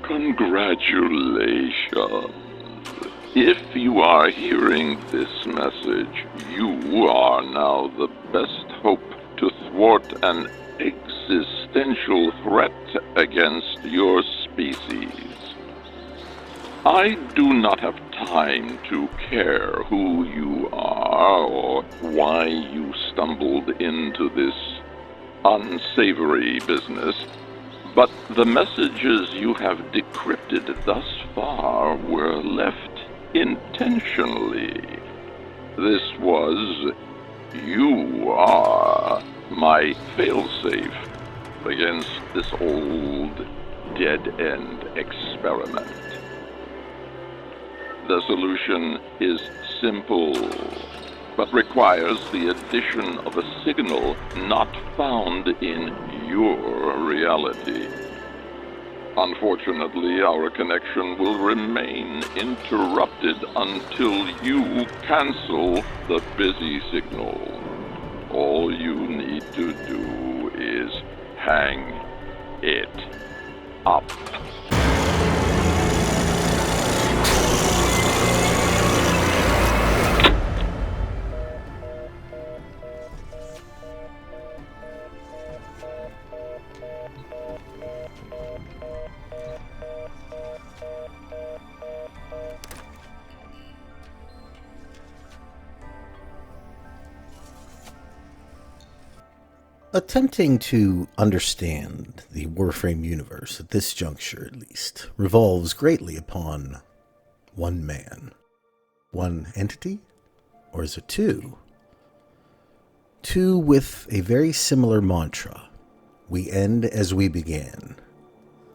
Congratulations. If you are hearing this message, you are now the best hope to thwart an existential threat against your species. I do not have time to care who you are or why you stumbled into this unsavory business, but the messages you have decrypted thus far were left intentionally. This was, you are my failsafe against this old dead-end experiment. The solution is simple, but requires the addition of a signal not found in your reality. Unfortunately, our connection will remain interrupted until you cancel the busy signal. All you need to do is hang it up. Attempting to understand the Warframe universe, at this juncture at least, revolves greatly upon one man. One entity? Or is it two? Two with a very similar mantra. We end as we began.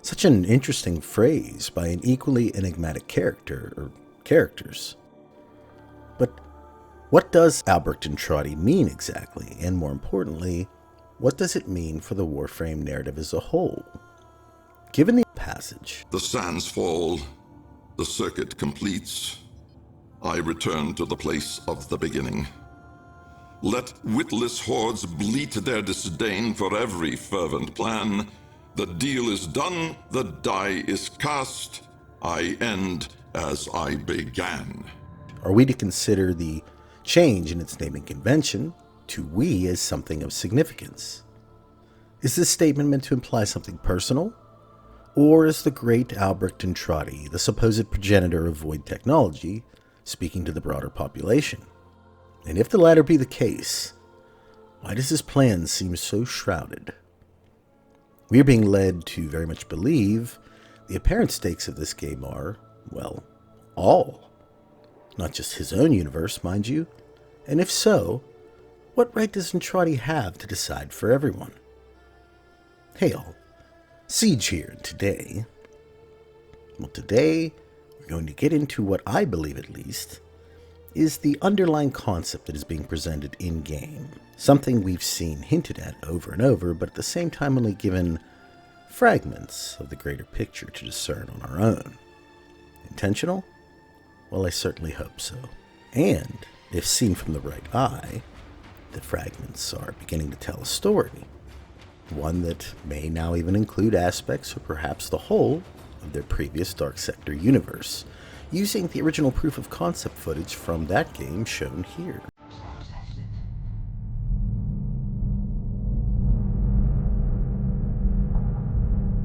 Such an interesting phrase by an equally enigmatic character, or characters. But what does Albrecht Entrati mean exactly? And more importantly, what does it mean for the Warframe narrative as a whole? Given the passage, the sands fall, the circuit completes. I return to the place of the beginning. Let witless hordes bleat their disdain for every fervent plan. The deal is done, the die is cast. I end as I began. Are we to consider the change in its naming convention to we as something of significance? Is this statement meant to imply something personal? Or is the great Albrecht Entrati, the supposed progenitor of void technology, speaking to the broader population? And if the latter be the case, why does his plan seem so shrouded? We are being led to very much believe the apparent stakes of this game are, well, all. Not just his own universe, mind you. And if so, what right does Entrati have to decide for everyone? Hey all, Siege here today. Well, today we're going to get into what I believe at least is the underlying concept that is being presented in-game. Something we've seen hinted at over and over, but at the same time only given fragments of the greater picture to discern on our own. Intentional? Well, I certainly hope so. And, if seen from the right eye, the fragments are beginning to tell a story. One that may now even include aspects, or perhaps the whole, of their previous Dark Sector universe, using the original proof of concept footage from that game shown here.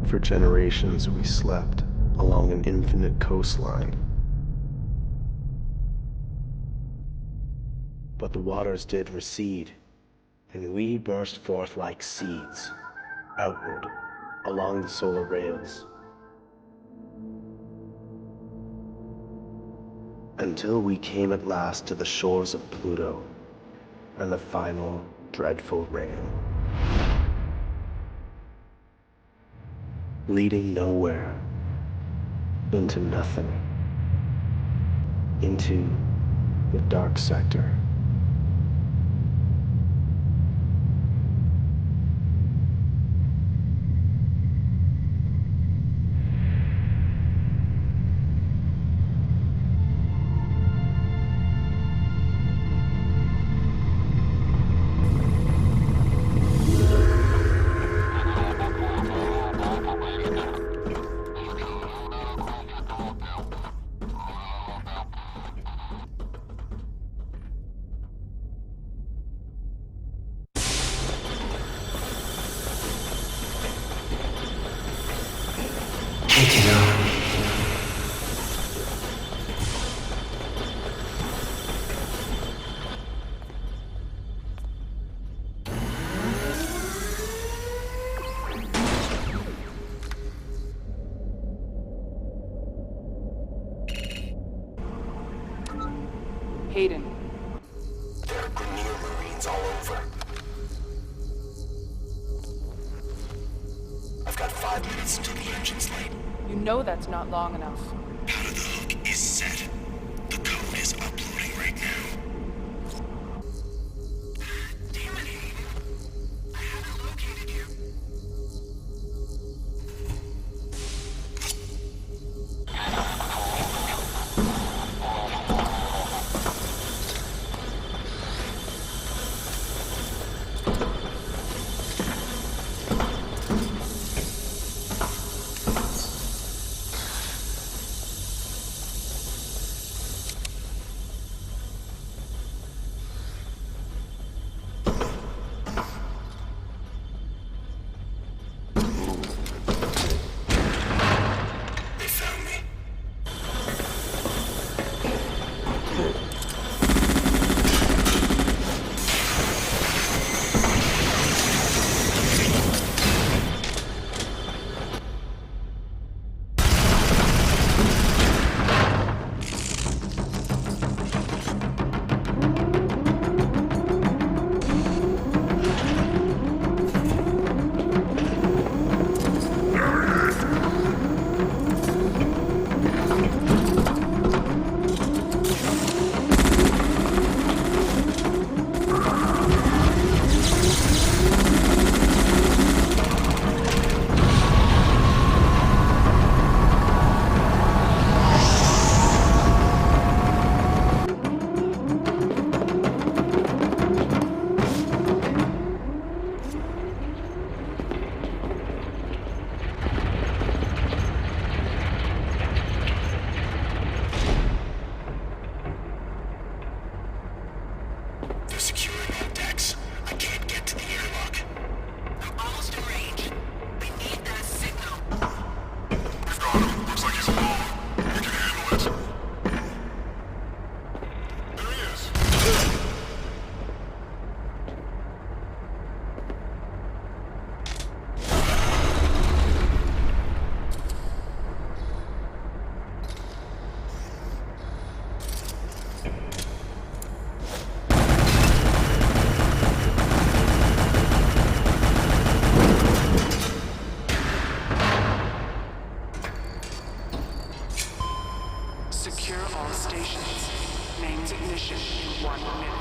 For generations we slept along an infinite coastline. But the waters did recede, and we burst forth like seeds, outward, along the solar rails. Until we came at last to the shores of Pluto, and the final, dreadful rain. Leading nowhere, into nothing, into the Dark Sector. Hayden. There are Grineer Marines all over. I've got 5 minutes until the engine's light. You know that's not long enough. Out of the hook is set. The code is uploading right now. Damn it, Hayden. I haven't located you. They found me. They're securing all decks. I can't get to the airlock. I'm almost in range. I need that signal. We've got him. Looks like he's alone. We can handle it. There he is. Secure all stations. Mains ignition in 1 minute.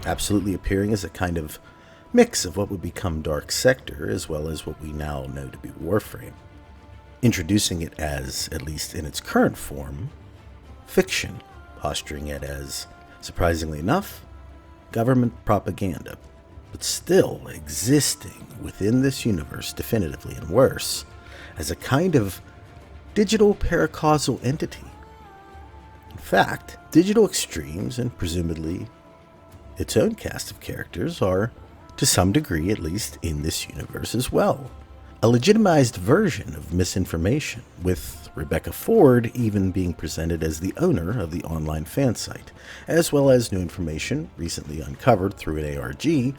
absolutely appearing as a kind of mix of what would become Dark Sector as well as what we now know to be Warframe, introducing it as, at least in its current form, fiction, posturing it as, surprisingly enough, government propaganda, but still existing within this universe definitively, and worse, as a kind of digital paracausal entity. In fact, digital extremes, and presumably its own cast of characters, are, to some degree at least, in this universe as well. A legitimized version of misinformation, with Rebecca Ford even being presented as the owner of the online fan site, as well as new information recently uncovered through an ARG,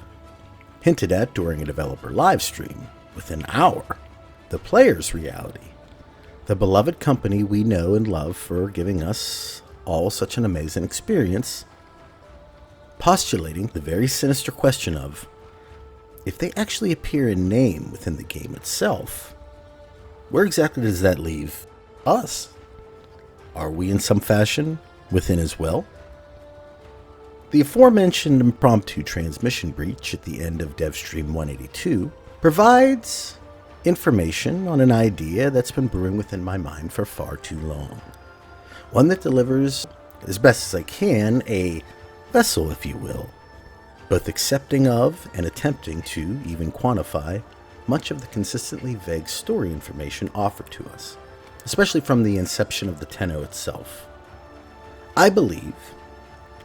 hinted at during a developer livestream within an hour. The player's reality. The beloved company we know and love for giving us all such an amazing experience, postulating the very sinister question of, if they actually appear in name within the game itself, where exactly does that leave us? Are we in some fashion within as well? The aforementioned impromptu transmission breach at the end of DevStream 182 provides information on an idea that's been brewing within my mind for far too long. One that delivers, as best as I can, a vessel, if you will, both accepting of and attempting to even quantify much of the consistently vague story information offered to us, especially from the inception of the Tenno itself. I believe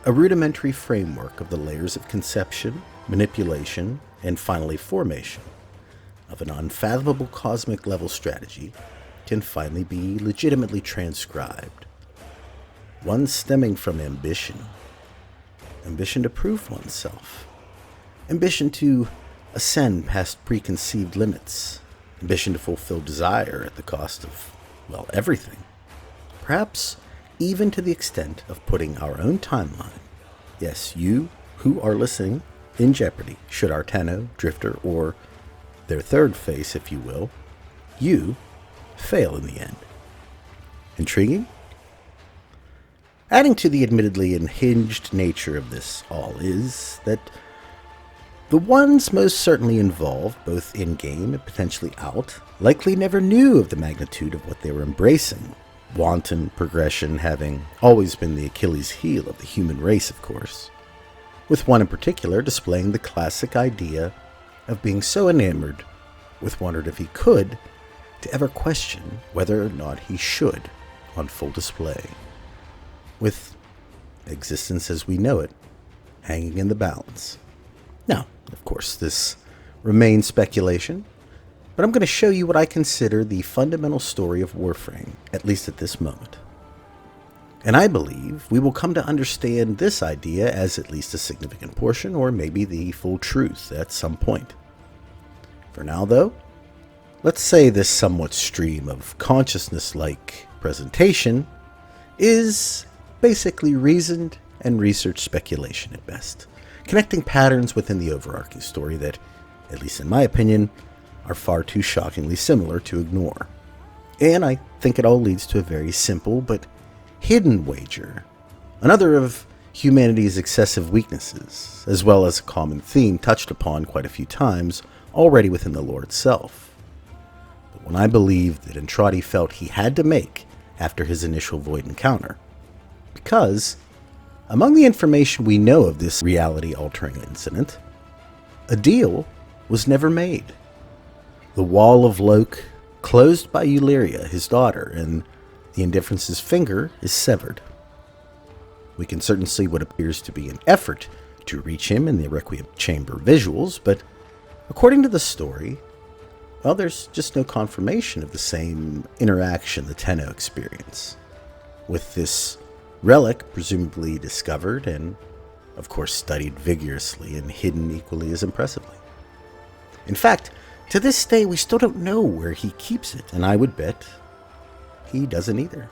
a rudimentary framework of the layers of conception, manipulation, and finally formation of an unfathomable cosmic level strategy can finally be legitimately transcribed. One stemming from ambition to prove oneself, ambition to ascend past preconceived limits, ambition to fulfill desire at the cost of, well, everything. Perhaps even to the extent of putting our own timeline, yes, you who are listening, in jeopardy should our Tenno, Drifter, or their third face, if you will, you, fail in the end. Intriguing? Adding to the admittedly unhinged nature of this all is that the ones most certainly involved, both in-game and potentially out, likely never knew of the magnitude of what they were embracing. Wanton progression having always been the Achilles heel of the human race, of course, with one in particular displaying the classic idea of being so enamored with wondered if he could to ever question whether or not he should on full display, with existence as we know it hanging in the balance. Now, of course, this remains speculation, but I'm going to show you what I consider the fundamental story of Warframe, at least at this moment. And I believe we will come to understand this idea as at least a significant portion, or maybe the full truth at some point. For now, though, let's say this somewhat stream of consciousness-like presentation is basically reasoned and researched speculation at best, connecting patterns within the overarching story that, at least in my opinion, are far too shockingly similar to ignore. And I think it all leads to a very simple but hidden wager, another of humanity's excessive weaknesses, as well as a common theme touched upon quite a few times already within the lore itself. But one I believe that Entrati felt he had to make after his initial Void encounter, because among the information we know of this reality-altering incident, a deal was never made. The wall of Loke closed by Euleria, his daughter, and the Indifference's finger is severed. We can certainly see what appears to be an effort to reach him in the Requiem Chamber visuals, but according to the story, well, there's just no confirmation of the same interaction the Tenno experience, with this relic presumably discovered and, of course, studied vigorously and hidden equally as impressively. In fact, to this day, we still don't know where he keeps it, and I would bet he doesn't either,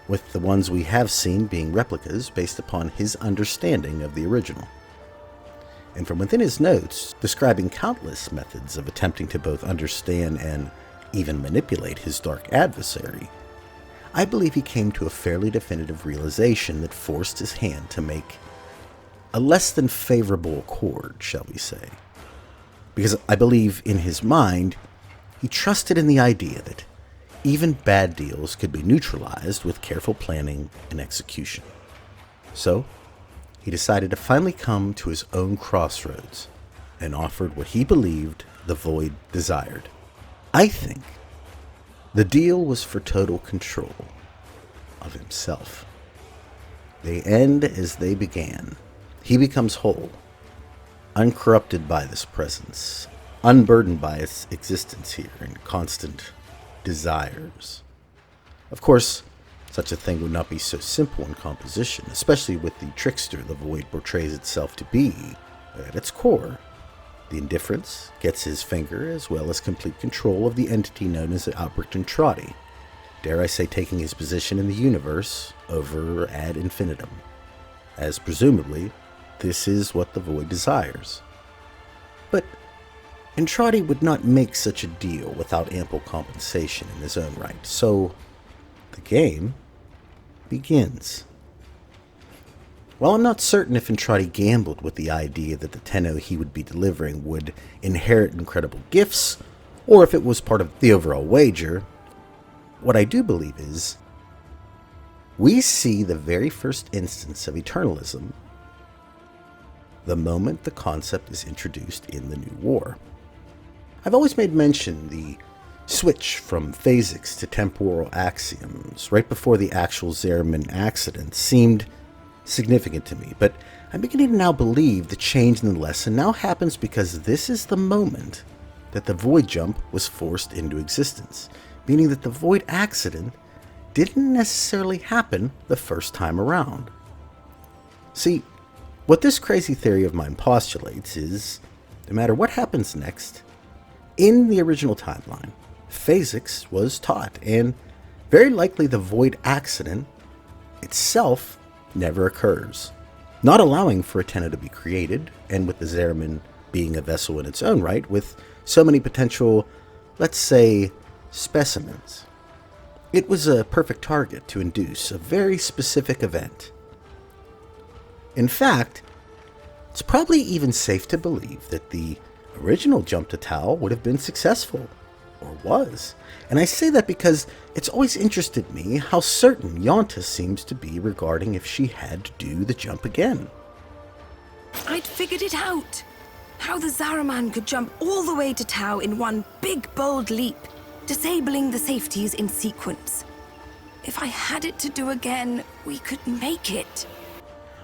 with the ones we have seen being replicas based upon his understanding of the original. And from within his notes, describing countless methods of attempting to both understand and even manipulate his dark adversary, I believe he came to a fairly definitive realization that forced his hand to make a less than favorable accord, shall we say. Because I believe in his mind, he trusted in the idea that even bad deals could be neutralized with careful planning and execution. So, he decided to finally come to his own crossroads and offered what he believed the Void desired. I think the deal was for total control of himself. They end as they began. He becomes whole, uncorrupted by this presence, unburdened by its existence here and constant desires. Of course, such a thing would not be so simple in composition, especially with the trickster the Void portrays itself to be. At its core, the indifference gets his finger as well as complete control of the entity known as Albrecht Entrati, dare I say taking his position in the universe over ad infinitum, as presumably this is what the Void desires. But Entrati would not make such a deal without ample compensation in his own right, so the game begins. While I'm not certain if Entrati gambled with the idea that the Tenno he would be delivering would inherit incredible gifts, or if it was part of the overall wager, what I do believe is we see the very first instance of Eternalism the moment the concept is introduced in the new war. I've always made mention the switch from phasics to temporal axioms right before the actual Zariman accident seemed significant to me, but I'm beginning to now believe the change in the lesson now happens because this is the moment that the Void jump was forced into existence, meaning that the Void accident didn't necessarily happen the first time around. See, what this crazy theory of mine postulates is, no matter what happens next, in the original timeline, phasics was taught, and very likely the Void accident itself never occurs, not allowing for a Tenno to be created, and with the Zariman being a vessel in its own right, with so many potential, let's say, specimens. It was a perfect target to induce a very specific event. In fact, it's probably even safe to believe that the original jump to Tau would have been successful, or was. And I say that because it's always interested me how certain Yonta seems to be regarding if she had to do the jump again. I'd figured it out. How the Zariman could jump all the way to Tau in one big, bold leap, disabling the safeties in sequence. If I had it to do again, we could make it.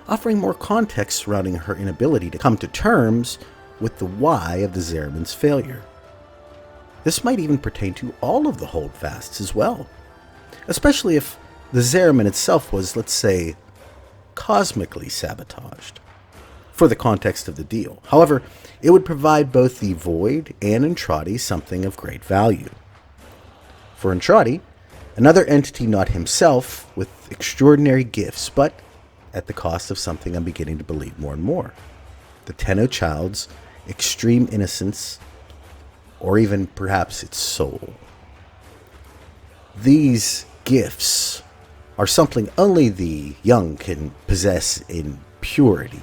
Offering more context surrounding her inability to come to terms with the why of the Zariman's failure. This might even pertain to all of the holdfasts as well, especially if the Zariman itself was, let's say, cosmically sabotaged, for the context of the deal. However, it would provide both the Void and Entrati something of great value. For Entrati, another entity not himself with extraordinary gifts, but at the cost of something I'm beginning to believe more and more. The Tenno child's extreme innocence, or even perhaps its soul. These gifts are something only the young can possess in purity,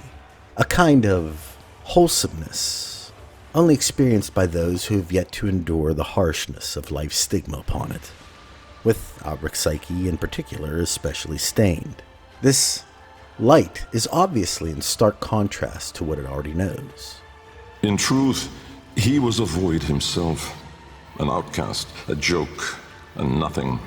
a kind of wholesomeness only experienced by those who have yet to endure the harshness of life's stigma upon it, with Albrecht's psyche in particular especially stained. This light is obviously in stark contrast to what it already knows. In truth, he was a Void himself, an outcast, a joke, and nothing.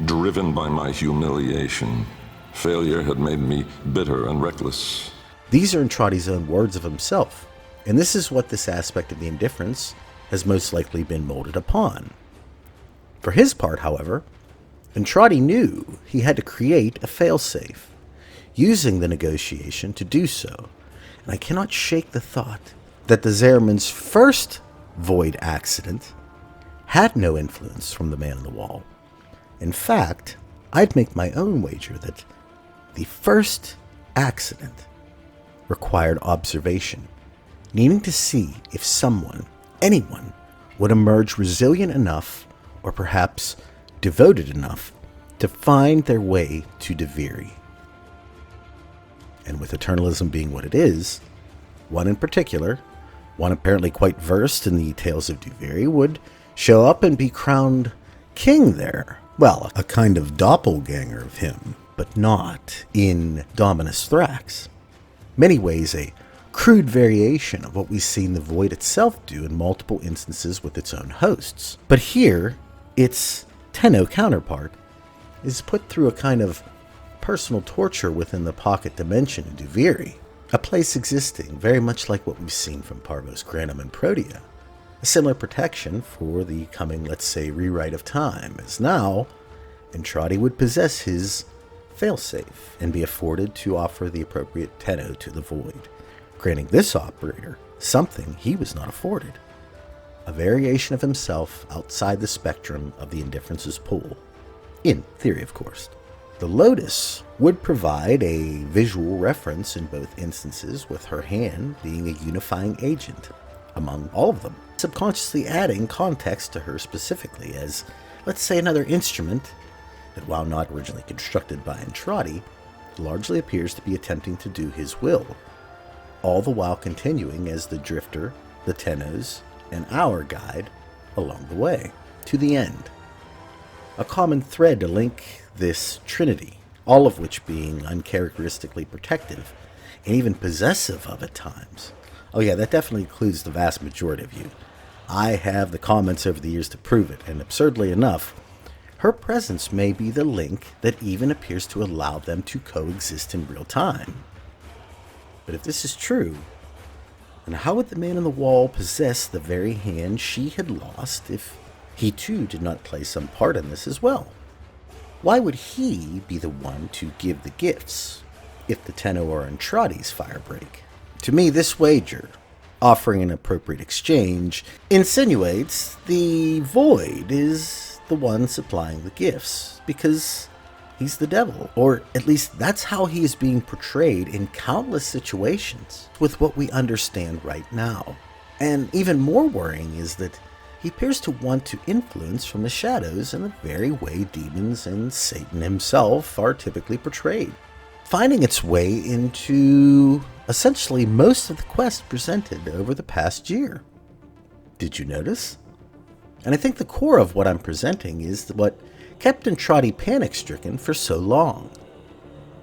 Driven by my humiliation, failure had made me bitter and reckless. These are Entrati's own words of himself, and this is what this aspect of the indifference has most likely been molded upon. For his part, however, Entrati knew he had to create a failsafe, using the negotiation to do so, and I cannot shake the thought that the Zariman's first Void accident had no influence from the man on the wall. In fact, I'd make my own wager that the first accident required observation, needing to see if someone, anyone, would emerge resilient enough, or perhaps devoted enough, to find their way to Deviri. And with Eternalism being what it is, one in particular, one apparently quite versed in the tales of Deviri, would show up and be crowned king there. Well, a kind of doppelganger of him, but not in Dominus Thrax. Many ways a crude variation of what we've seen the Void itself do in multiple instances with its own hosts. But here, its Tenno counterpart is put through a kind of personal torture within the pocket dimension in Duviri, a place existing very much like what we've seen from Parvos Granum and Protea. A similar protection for the coming, let's say, rewrite of time, as now Entrati would possess his failsafe and be afforded to offer the appropriate Tenno to the Void, granting this operator something he was not afforded: a variation of himself outside the spectrum of the Indifference's pool. In theory, of course. The Lotus would provide a visual reference in both instances, with her hand being a unifying agent among all of them, subconsciously adding context to her specifically as, let's say, another instrument that, while not originally constructed by Entrati, largely appears to be attempting to do his will, all the while continuing as the drifter, the Tennos, and our guide along the way, to the end. A common thread to link this trinity, all of which being uncharacteristically protective, and even possessive of at times. Oh yeah, that definitely includes the vast majority of you. I have the comments over the years to prove it, and absurdly enough, her presence may be the link that even appears to allow them to coexist in real time. But if this is true, then how would the man on the wall possess the very hand she had lost if he too did not play some part in this as well? Why would he be the one to give the gifts if the Tenno are Entrati's firebreak? To me, this wager, offering an appropriate exchange, insinuates the Void is the one supplying the gifts, because he's the devil, or at least that's how he is being portrayed in countless situations with what we understand right now. And even more worrying is that he appears to want to influence from the shadows in the very way demons and Satan himself are typically portrayed, finding its way into essentially most of the quests presented over the past year. Did you notice? And I think the core of what I'm presenting is what kept Entrati panic-stricken for so long.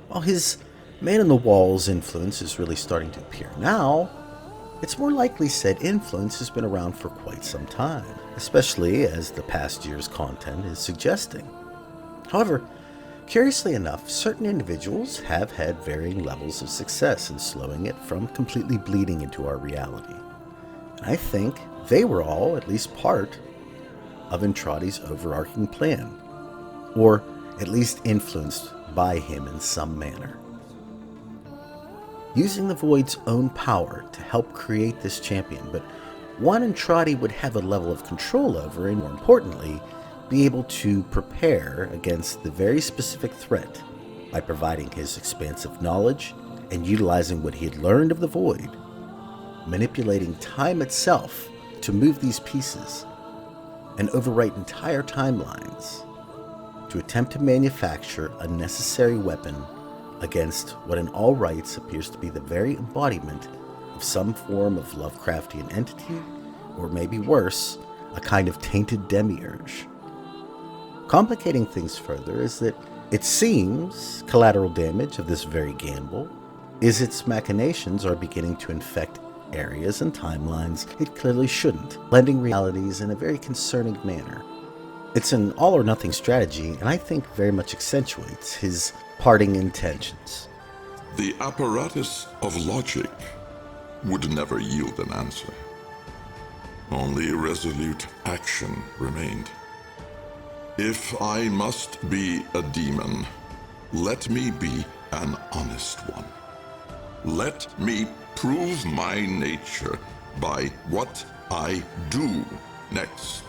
While his man-on-the-wall's influence is really starting to appear now, it's more likely said influence has been around for quite some time, especially as the past year's content is suggesting. However, curiously enough, certain individuals have had varying levels of success in slowing it from completely bleeding into our reality. And I think they were all at least part of Entrati's overarching plan, or at least influenced by him in some manner. Using the Void's own power to help create this champion, but one Entrati would have a level of control over, and more importantly, be able to prepare against the very specific threat by providing his expansive knowledge and utilizing what he had learned of the Void, manipulating time itself to move these pieces and overwrite entire timelines to attempt to manufacture a necessary weapon against what in all rights appears to be the very embodiment of some form of Lovecraftian entity, or maybe worse, a kind of tainted demiurge. Complicating things further is that it seems collateral damage of this very gamble is its machinations are beginning to infect areas and timelines it clearly shouldn't, blending realities in a very concerning manner. It's an all-or-nothing strategy, and I think very much accentuates his parting intentions. The apparatus of logic would never yield an answer. Only resolute action remained. If I must be a demon, let me be an honest one. Let me prove my nature by what I do next.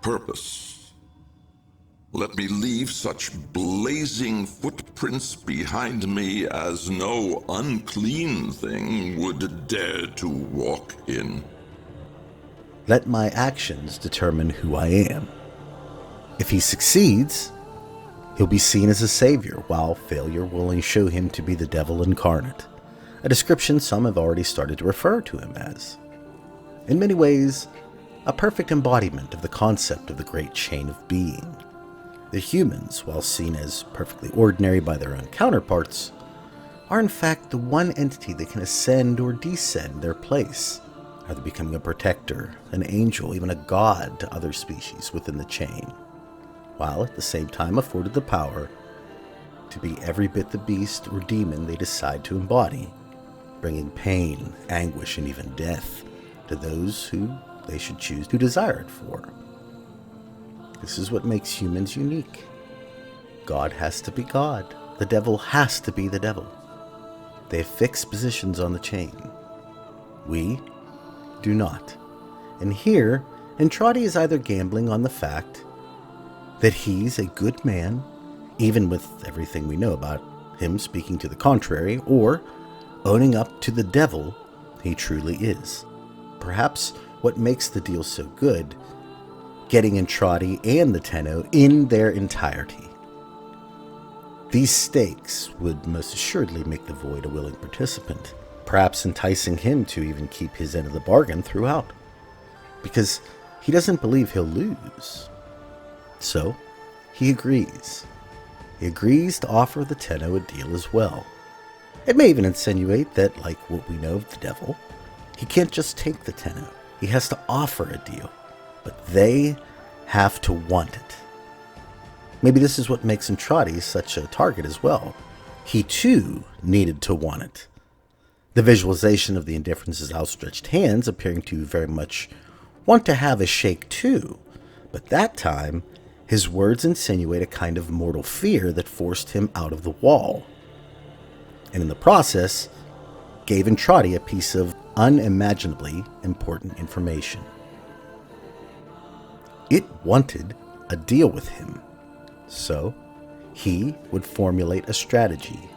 Purpose. Let me leave such blazing footprints behind me as no unclean thing would dare to walk in. Let my actions determine who I am. If he succeeds, he'll be seen as a savior, while failure will only show him to be the devil incarnate, a description some have already started to refer to him as. In many ways, a perfect embodiment of the concept of the great chain of being. The humans, while seen as perfectly ordinary by their own counterparts, are in fact the one entity that can ascend or descend their place, either becoming a protector, an angel, even a god to other species within the chain, while at the same time afforded the power to be every bit the beast or demon they decide to embody, bringing pain, anguish, and even death to those who they should choose to desire it for. This is what makes humans unique. God has to be God. The devil has to be the devil. They have fixed positions on the chain. We do not. And here, Entrati is either gambling on the fact that he's a good man, even with everything we know about him speaking to the contrary, or owning up to the devil he truly is. Perhaps what makes the deal so good, getting Entrati and the Tenno in their entirety. These stakes would most assuredly make the Void a willing participant, perhaps enticing him to even keep his end of the bargain throughout, because he doesn't believe he'll lose. So, he agrees. He agrees to offer the Tenno a deal as well. It may even insinuate that, like what we know of the devil, he can't just take the Tenno. He has to offer a deal, but they have to want it. Maybe this is what makes Entrati such a target as well. He too needed to want it. The visualization of the Indifference's outstretched hands appearing to very much want to have a shake too, but that time his words insinuate a kind of mortal fear that forced him out of the wall, and in the process gave Entrati a piece of unimaginably important information. It wanted a deal with him, so he would formulate a strategy.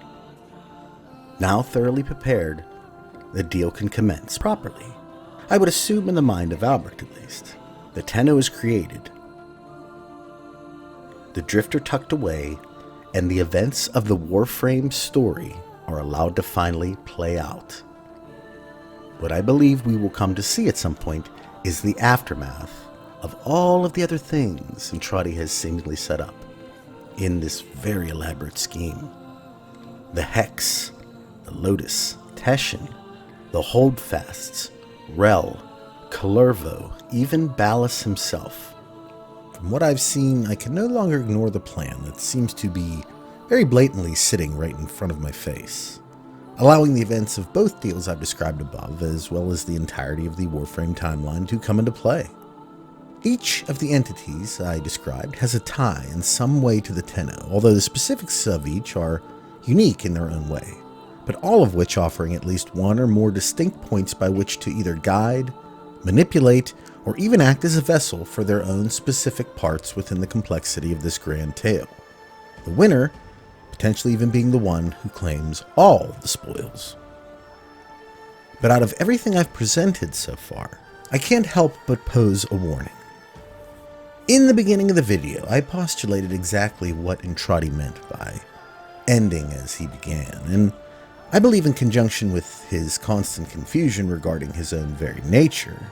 Now thoroughly prepared, the deal can commence properly. I would assume in the mind of Albrecht at least. The Tenno is created, the Drifter tucked away, and the events of the Warframe story are allowed to finally play out. What I believe we will come to see at some point is the aftermath of all of the other things Entrati has seemingly set up in this very elaborate scheme. The Hex, the Lotus, Teshin, the Holdfasts, Rel, Kalervo, even Ballas himself. From what I've seen, I can no longer ignore the plan that seems to be very blatantly sitting right in front of my face, allowing the events of both deals I've described above, as well as the entirety of the Warframe timeline, to come into play. Each of the entities I described has a tie in some way to the Tenno, although the specifics of each are unique in their own way, but all of which offering at least one or more distinct points by which to either guide, manipulate, or even act as a vessel for their own specific parts within the complexity of this grand tale. The winner potentially even being the one who claims all the spoils. But out of everything I've presented so far, I can't help but pose a warning. In the beginning of the video, I postulated exactly what Entrati meant by ending as he began, and I believe in conjunction with his constant confusion regarding his own very nature.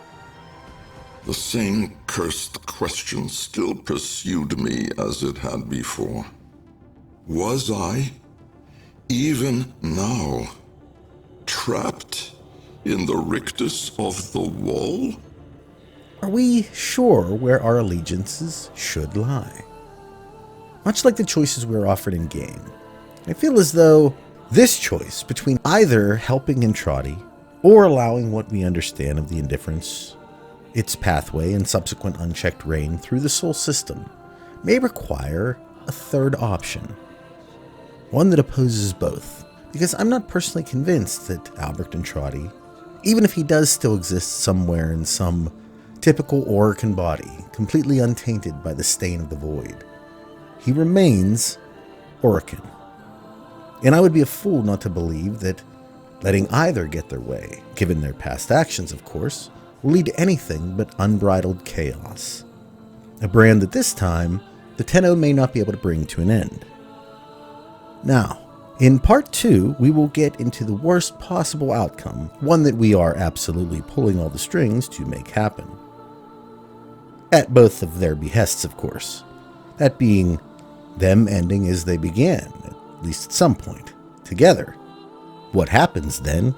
The same cursed question still pursued me as it had before. Was I, even now, trapped in the rictus of the wall? Are we sure where our allegiances should lie? Much like the choices we are offered in game, I feel as though this choice between either helping Entrati or allowing what we understand of the Indifference, its pathway and subsequent unchecked reign through the soul system, may require a third option. One that opposes both, because I'm not personally convinced that Albrecht Entrati, even if he does still exist somewhere in some typical Orokin body, completely untainted by the stain of the void, he remains Orokin. And I would be a fool not to believe that letting either get their way, given their past actions of course, will lead to anything but unbridled chaos. A brand that this time, the Tenno may not be able to bring to an end. Now, in part 2, we will get into the worst possible outcome, one that we are absolutely pulling all the strings to make happen. At both of their behests, of course. That being them ending as they began, at least at some point, together. What happens then?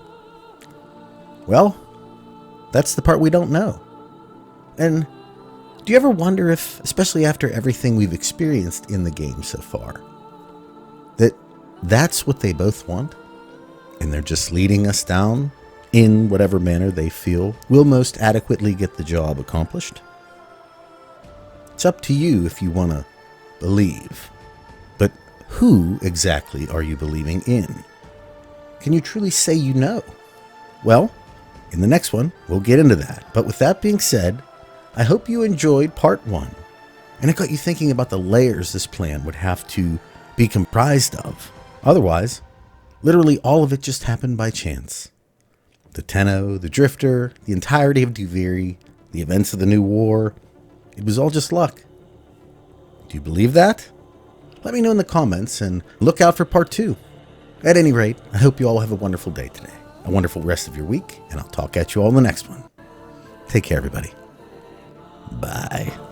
Well, that's the part we don't know. And do you ever wonder if, especially after everything we've experienced in the game so far, that's what they both want? And they're just leading us down in whatever manner they feel will most adequately get the job accomplished? It's up to you if you want to believe. But who exactly are you believing in? Can you truly say you know? Well, in the next one, we'll get into that. But with that being said, I hope you enjoyed part 1. And it got you thinking about the layers this plan would have to be comprised of. Otherwise, literally all of it just happened by chance. The Tenno, the Drifter, the entirety of Duviri, the events of the New War, it was all just luck. Do you believe that? Let me know in the comments and look out for part 2. At any rate, I hope you all have a wonderful day today, a wonderful rest of your week, and I'll talk at you all in the next one. Take care, everybody. Bye.